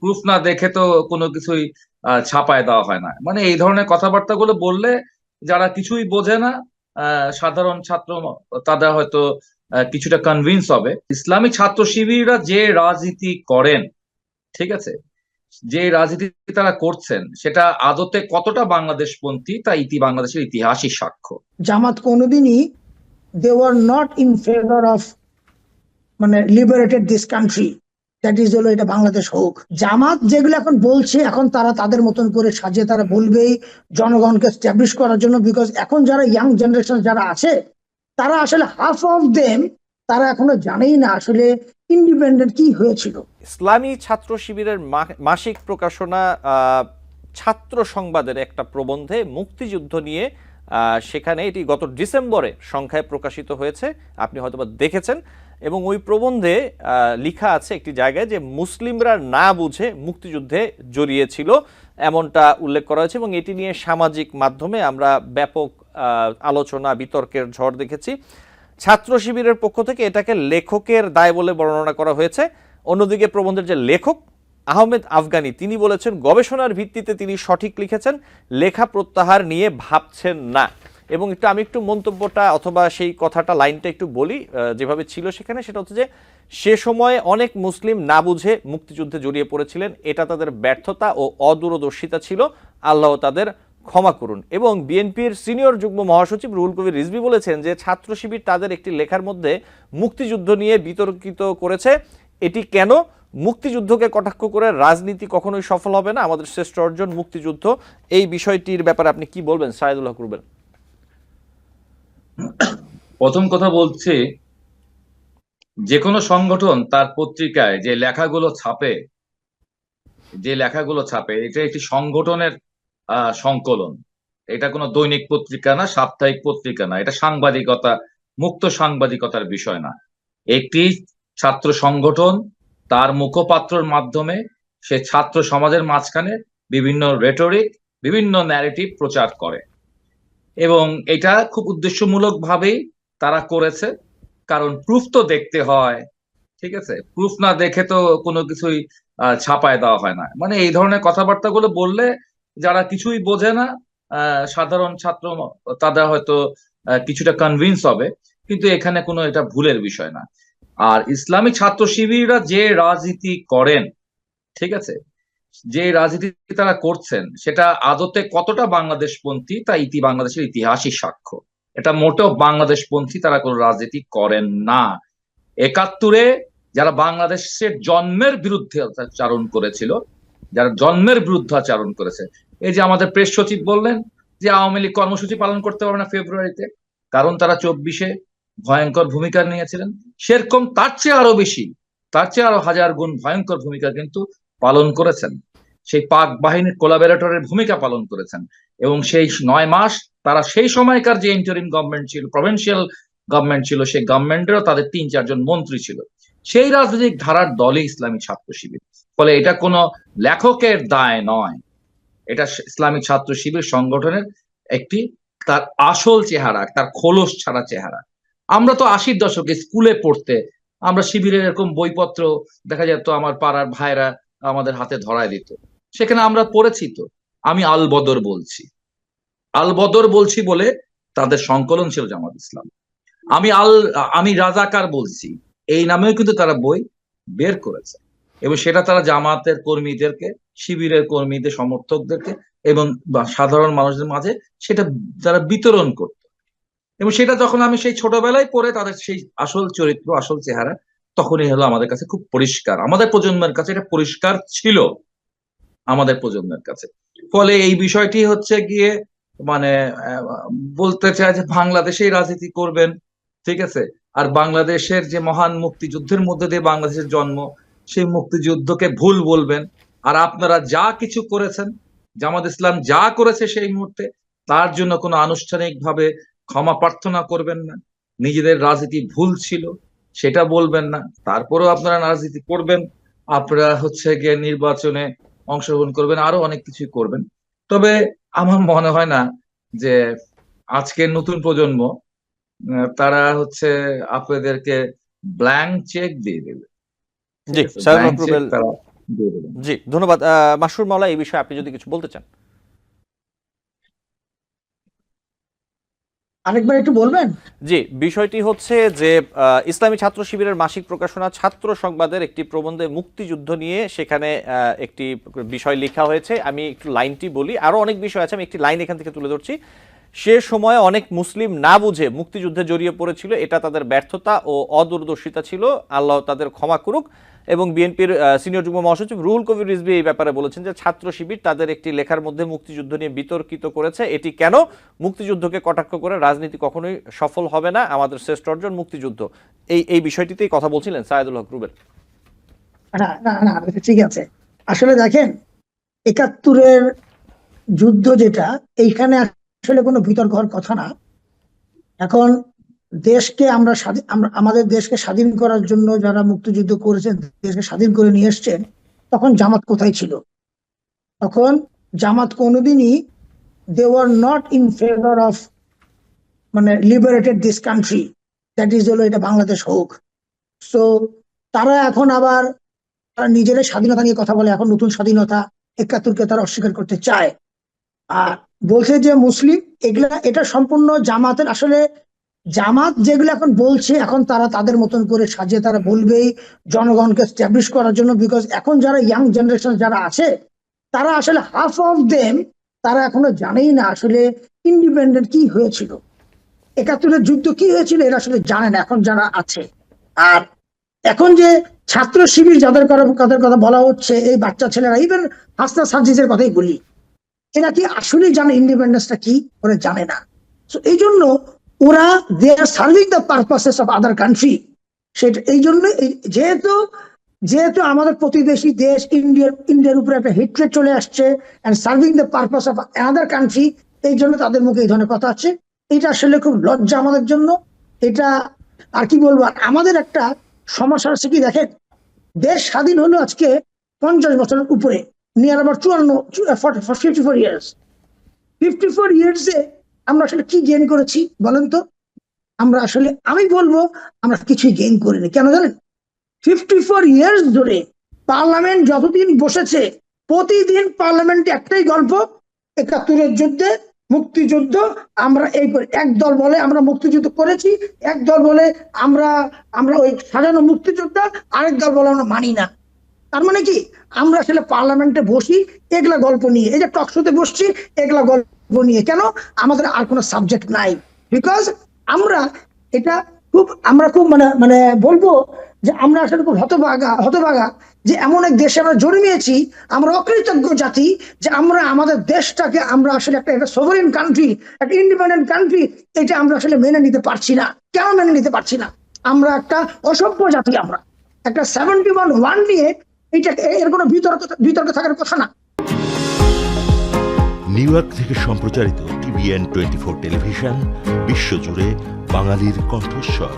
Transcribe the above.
Proof না দেখে তো কোনো কিছুই ছাপায় দেওয়া হয় না। মানে এই ধরনের কথাবার্তাগুলো বললে যারা কিছুই বোঝে না, সাধারণ ছাত্র, তারা হয়তো কিছুটা কনভিন্স হবে। ইসলামী ছাত্র শিবিররা যে রাজনীতি করেন, ঠিক আছে, যে রাজনীতি তারা করছেন সেটা আদতে কতটা বাংলাদেশপন্থী তা বাংলাদেশের ইতিহাসই সাক্ষ্য। জামাত কোনোদিনই they were not in favour of মানে liberated this country, that is হলো এটা বাংলাদেশ হোক। জামাত যেগুলো এখন বলছে, এখন তারা তাদের মতন করে সাজিয়ে তারা বলবেই জনগণকে স্ট্যাবলিশ করার জন্য। বিকজ এখন যারা ইয়াং জেনারেশন যারা আছে, তারা আসলে হাফ অফ দেম তারা এখনো জানেই না আসলে ইন্ডিপেন্ডেন্ট কি হয়েছিল। ইসলামী ছাত্র শিবিরের মাসিক প্রকাশনা ছাত্র সংবাদের একটা প্রবন্ধে মুক্তিযুদ্ধ নিয়ে, সেখানে এটি গত ডিসেম্বরে সংখ্যায় প্রকাশিত হয়েছে, আপনি হয়তোবা দেখেছেন। এবং ওই প্রবন্ধে লেখা আছে একটি জায়গায় যে মুসলিমরা না বুঝে মুক্তিযুদ্ধে জড়িয়েছিল, এমনটা উল্লেখ করা হয়েছে। এবং এটি নিয়ে সামাজিক মাধ্যমে আমরা ব্যাপক আলোচনা বিতর্কের ঝড় দেখেছি। ছাত্র শিবিরের পক্ষ থেকে এটাকে লেখকের দায় বলে বর্ণনা করা হয়েছে। অন্যদিকে প্রবন্ধের যে লেখক আহমেদ আফগানি, তিনি বলেছেন গবেষণার ভিত্তিতে তিনি সঠিক লিখেছেন, লেখা প্রত্যাহার নিয়ে ভাবছেন না। এবং আমি একটু মন্তব্যটা অথবা সেই কথাটা লাইনটা একটু বলি যেভাবে ছিল সেখানে। সেটা হচ্ছে যে সে সময়ে অনেক মুসলিম না বুঝে মুক্তিযুদ্ধে জড়িয়ে পড়েছিলেন, এটা তাদের ব্যর্থতা ও অদূরদর্শিতা ছিল, আল্লাহ তাদের ক্ষমা করুন। এবং বিএনপির সিনিয়র যুগ্ম মহাসচিব রুহুল কবির রিজভী বলেছেন যে ছাত্র শিবির তাদের একটি লেখার মধ্যে মুক্তিযুদ্ধ নিয়ে বিতর্কিত করেছে। এটি কেন? মুক্তিযুদ্ধকে কটাক্ষ করে রাজনীতি কখনোই সফল হবে না, আমাদের শ্রেষ্ঠ অর্জন মুক্তিযুদ্ধ। এই বিষয়টির ব্যাপারে আপনি কি বলবেন সাইদুল হক রুবেল? প্রথম কথা বলছি, যে কোনো সংগঠন তার পত্রিকায় যে লেখাগুলো ছাপে এটা একটি সংগঠনের সংকলন। এটা কোনো দৈনিক পত্রিকা না, সাপ্তাহিক পত্রিকা না, এটা সাংবাদিকতা, মুক্ত সাংবাদিকতার বিষয় না। একটি ছাত্র সংগঠন তার মুখপাত্রর মাধ্যমে সে ছাত্র সমাজের মাঝখানে বিভিন্ন রেটরিক, বিভিন্ন ন্যারেটিভ প্রচার করে, এবং এটা খুব উদ্দেশ্যমূলক ভাবেই তারা করেছে। কারণ প্রুফ তো দেখতে হয়, ঠিক আছে, প্রুফ না দেখে তো কোনো কিছুই ছাপায় দেওয়া হয় না। মানে এই ধরনের কথাবার্তাগুলো বললে যারা কিছুই বোঝে না, সাধারণ ছাত্র, তারা হয়তো কিছুটা কনভিন্স হবে। কিন্তু এখানে কোনো এটা ভুলের বিষয় না। আর ইসলামী ছাত্র শিবিররা যে রাজনীতি করেন, ঠিক আছে, যে রাজনীতি তারা করছেন সেটা আদতে কতটা বাংলাদেশপন্থী তা বাংলাদেশের ইতিহাসই সাক্ষ্য। এটা মোটেও বাংলাদেশপন্থী তারা কোনো রাজনীতি করেন না। একাত্তরে যারা বাংলাদেশের জন্মের বিরুদ্ধে আচরণ করেছিল, যারা জন্মের বিরুদ্ধাচারণ করেছে, এই যে আমাদের প্রেস সচিব বললেন যে আওয়ামী লীগ কর্মসূচি পালন করতে পারবে না ফেব্রুয়ারিতে, কারণ তারা 24-এ ভয়ঙ্কর ভূমিকা নিয়েছিলেন। সেরকম তার চেয়ে আরো বেশি, তার চেয়ে আরো হাজার গুণ ভয়ঙ্কর ভূমিকা কিন্তু পালন করেছেন। সেই পাক বাহিনীর কোলাবরেটরের ভূমিকা পালন করেছেন। এবং সেই 9 মাস তারা সেই সময়কার যে ইন্টারিম গভর্নমেন্ট ছিল, প্রভিন্সিয়াল গভর্নমেন্ট ছিল, সেই গভর্নমেন্টেরও তাদের 3-4 জন মন্ত্রী ছিল। সেই রাজনৈতিক ধারার দলই ইসলামী ছাত্র শিবির। ফলে এটা কোনো লেখকের দায় নয়, এটা ইসলামী ছাত্র শিবির সংগঠনের একটি, তার আসল চেহারা, তার খোলস ছাড়া চেহারা। আমরা তো 80-এর দশকে স্কুলে পড়তে আমরা শিবিরের এরকম বইপত্র দেখা যেত, আমার পাড়ার ভাইরা আমাদের হাতে ধরায় দিত, সেখানে আমরা পড়েছি। তো আমি আল বদর বলছি, আল বদর বলছি বলে তাদের সংকলন ছিল জামাত ইসলাম। আমি আল আমি রাজাকার বলছি, এই নামেও কিন্তু তারা বই বের করেছে। এবং সেটা তারা জামাতের কর্মীদেরকে, শিবিরের কর্মীদের, সমর্থকদেরকে এবং সাধারণ মানুষদের মাঝে সেটা তারা বিতরণ করত। এবং সেটা যখন আমি সেই ছোটবেলায় পড়ে তাদের সেই আসল চরিত্র, আসল চেহারা, তখনই হলো আমাদের কাছে খুব পরিষ্কার, আমাদের প্রজন্মের কাছে এটা পরিষ্কার ছিল, আমাদের প্রজন্মের কাছে। ফলে এই বিষয়টি হচ্ছে গিয়ে মানে বলতে চায় যে বাংলাদেশেই রাজনীতি করবেন, ঠিক আছে, আর বাংলাদেশের যে মহান মুক্তিযুদ্ধের মধ্যে দিয়ে বাংলাদেশের জন্ম, সেই মুক্তিযুদ্ধকে ভুল বলবেন। আর আপনারা যা কিছু করেছেন, জামাত ইসলাম যা করেছে সেই মুহূর্তে, তার জন্য কোনো আনুষ্ঠানিক ভাবে ক্ষমা প্রার্থনা করবেন না। নিজেদের রাজনীতি ভুল ছিল সেটা বলবেন না, তারপরেও আপনারা রাজনীতি করবেন। আপনারা হচ্ছে গিয়ে নির্বাচনে অংশগ্রহণ করবেন, আরো অনেক কিছু করবেন। তবে আমার মনে হয় না যে আজকের নতুন প্রজন্ম তারা হচ্ছে আপনাদেরকে ব্ল্যাঙ্ক চেক দিয়ে দেবে, ঠিক জি, আছে, সাইদুল ব্ল্যাঙ্ক হক চেক রুবেল, তারা দিয়ে দেবেন। জি, ধন্যবাদ। মাসুর মাওলা, এই বিষয়ে আপনি যদি কিছু বলতে চান। আরেকবার একটু বলবেন? জি, বিষয়টি হচ্ছে যে ইসলামী ছাত্র শিবিরের মাসিক প্রকাশনা ছাত্র সংবাদের একটি প্রবন্ধে মুক্তিযুদ্ধ নিয়ে সেখানে একটি বিষয় লেখা হয়েছে। আমি একটু লাইনটি বলি, আরো অনেক বিষয় আছে, আমি একটি লাইন এখান থেকে তুলে ধরছি। সে সময় অনেক মুসলিম না বুঝে মুক্তিযুদ্ধে জড়িয়ে পড়েছিল, এটা তাদের ব্যর্থতা ও অদূরদর্শিতা ছিল, আল্লাহ তাদের ক্ষমা করুক। এবং বিএনপির সিনিয়র যুগ্ম মহাসচিব রুহুল কবির রিজভী এই ব্যাপারে বলেছেন যে ছাত্র শিবির তাদের একটি লেখার মধ্যে মুক্তিযুদ্ধ নিয়ে বিতর্কিত করেছে। এটি কেন? মুক্তিযুদ্ধকে কটাক্ষ করে রাজনীতি কখনোই সফল হবে না, আমাদের শ্রেষ্ঠ অর্জন মুক্তিযুদ্ধ। এই বিষয়টিতেই কথা বলছিলেন সায়েদুল হক রুবেল। না না না, ঠিক আছে। আসলে দেখেন, ৭১-এর যুদ্ধ যেটা, এইখানে আসলে কোনো বিতর্ক হওয়ার কথা না। এখন দেশকে আমরা আমাদের দেশকে স্বাধীন করার জন্য যারা মুক্তিযুদ্ধ করেছেন, দেশকে স্বাধীন করে নিয়ে এসছেন, তখন জামাত কোথায় ছিল? তখন জামাত কোনোদিনই they were not in favour of মানে liberated this country, that is হলো এটা বাংলাদেশ হোক। সো তারা এখন আবার তারা নিজেদের স্বাধীনতা নিয়ে কথা বলে, এখন নতুন স্বাধীনতা ৭১-কে তারা অস্বীকার করতে চায়। আর বলছে যে মুসলিম, এটা সম্পূর্ণ জামাতের। আসলে জামাত যেগুলো এখন বলছে, এখন তারা তাদের মতন করে সাজিয়ে তারা বলবেই জনগণকে স্ট্যাবলিশ করার জন্য। বিকজ এখন যারা ইয়াং জেনারেশন যারা আছে, তারা আসলে হাফ অফ দেম তারা এখনো জানেই না আসলে ইন্ডিপেন্ডেন্ট কি হয়েছিল, ৭১-এর যুদ্ধ কি হয়েছিল, এরা আসলে জানে না এখন যারা আছে। আর এখন যে ছাত্র শিবির যাদের কথা বলা হচ্ছে, এই বাচ্চা ছেলেরা, ইভেন হাসনা সার্জিসের কথাই বলি, এরা কি আসলে জানে ইন্ডিপেন্ডেন্সটা কি? ওরা জানে না। তো এই জন্য ওরা they are serving the purposes of other country. সেটা এই জন্য, যেহেতু যেহেতু আমাদের প্রতিবেশী দেশ ইন্ডিয়ার উপরে একটা হেট্রেড চলে আসছে and serving the purpose of other country, এই জন্য তাদের মুখে এই ধরনের কথা আছে। এটা আসলে খুব লজ্জা আমাদের জন্য। এটা আর কি বলবো, আমাদের একটা সমস্যা হচ্ছে কি, দেখেন, দেশ স্বাধীন হলো আজকে 50 বছরের উপরে, নিয়ার আবার 54 ইয়ার্স। 54 ইয়ার্সে আমরা আসলে কি গেইন করেছি বলেন তো? আমরা আসলে, আমি বলবো, আমরা কিছুই গেইন করিনি। কেন জানেন? 54 ইয়ার্স ধরে পার্লামেন্ট যতদিন বসেছে, প্রতিদিন পার্লামেন্টে একটাই গল্প, ৭১-এর যুদ্ধে, মুক্তিযুদ্ধ। আমরা এই এক দল বলে আমরা মুক্তিযুদ্ধ করেছি, এক দল বলে আমরা আমরা ওই সাজানো মুক্তিযোদ্ধা, আরেক দল বলে আমরা মানি না। তার মানে কি, আমরা আসলে পার্লামেন্টে বসি এগুলা গল্প নিয়ে, এই যে টক শোতে বসছি এগুলা গল্প নিয়ে। কেন? আমাদের আর কোনো সাবজেক্ট নাই। বিকজ আমরা খুব মানে মানে বলবো যে আমরা আসলে খুব হতভাগা যে এমন এক দেশে আমরা জন্মিয়েছি। আমরা অকৃতজ্ঞ জাতি যে আমরা আমাদের দেশটাকে আমরা আসলে একটা সভারেন কান্ট্রি, একটা ইন্ডিপেন্ডেন্ট কান্ট্রি, এটা আমরা আসলে মেনে নিতে পারছি না। কেন মেনে নিতে পারছি না? আমরা একটা অসভ্য জাতি। আমরা একটা 71 নিয়ে এটা, এর কোনো বিতর্ক থাকার কথা না। নিউ ইয়র্ক থেকে সম্প্রচারিত TVN 24 টেলিভিশন, বিশ্বজুড়ে বাঙালির কণ্ঠস্বর।